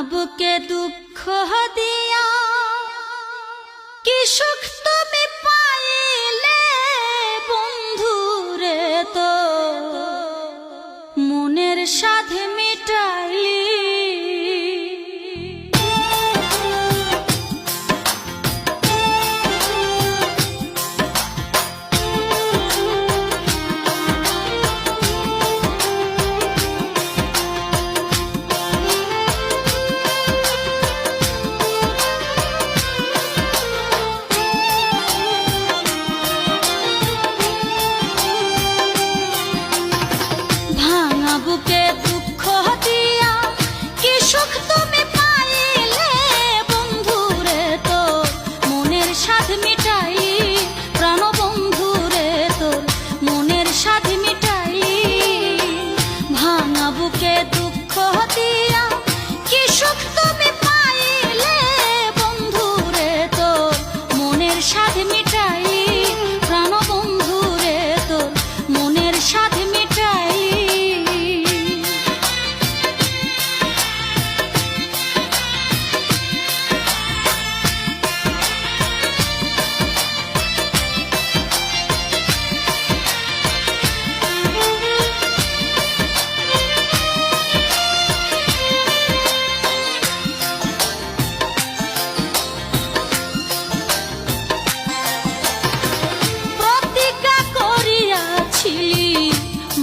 বুকে দুঃখ দিয়া কি সুখ তুমি পাইলে বন্ধুরে, তো মনের সাধ মিটাইলি। বুকে দুঃখ দিয়া কি সুখ তুমি পাইলে বন্ধুরে, তো মনের সাধ মিটাই প্রাণ বন্ধুরে, তোর মনের সাধ মিটাই। ভাঙা বুকে দুঃখ দিয়া কি সুখ তুমি পাইলে বন্ধুরে, তোর মনের সাধ মিটাই প্রাণ বন্ধুরে, তোর মনের সাধ মিটাই।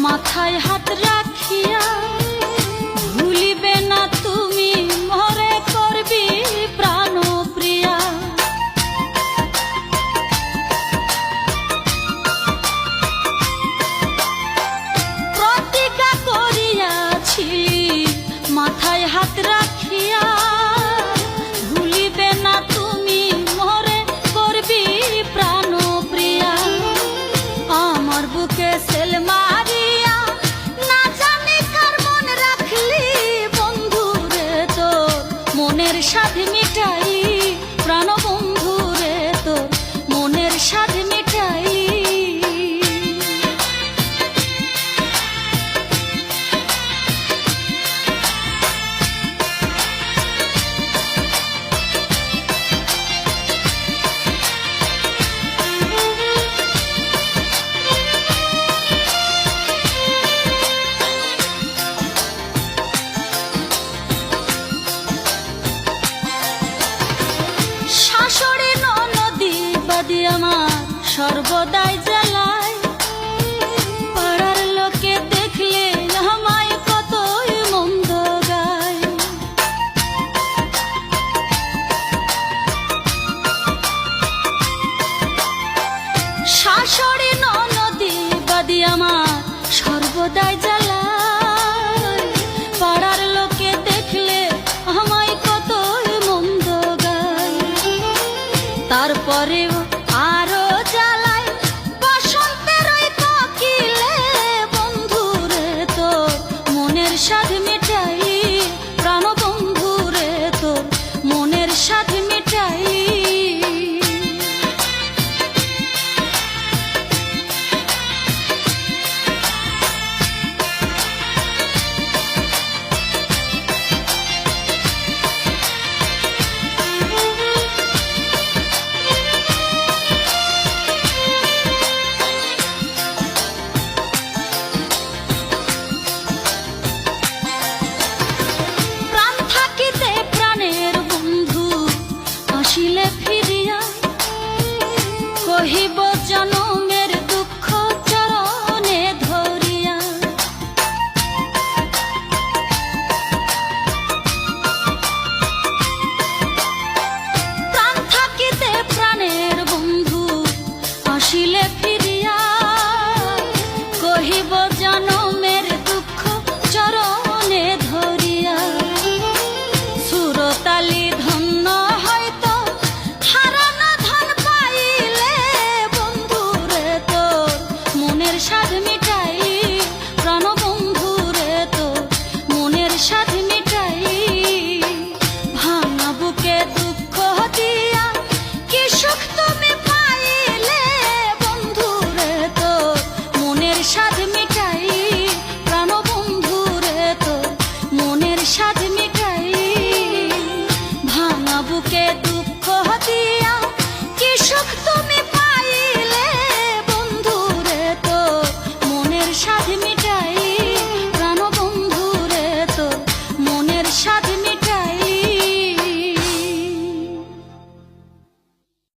মাথায় হাত রাখিয়া ভুলিবে না তুমি মরে করবি প্রাণ প্রিয়া। প্রতিজ্ঞা করিয়াছি মাথায় হাত রাখিয়া ভুলিবে না তুমি মরে করবি প্রাণ প্রিয়া। আমার বুকে সেলমা মনের সাধ মিটাই প্রাণ বন্ধুরে, তোর মনের সাধ মিটাই। শাশুড়ি ননদি বাদি আমার সর্বদাই জ্বালায়, পাড়ার লোকে দেখলে আমায় কতই মন্দ গায়। শাশুড়ি ননদি বাদি আমার সর্বদাই জ্বালায়, পাড়ার লোকে দেখলে আমায় কতই মন্দ গায়। তারপরেও আরো জ্বালায় সাধ মিটে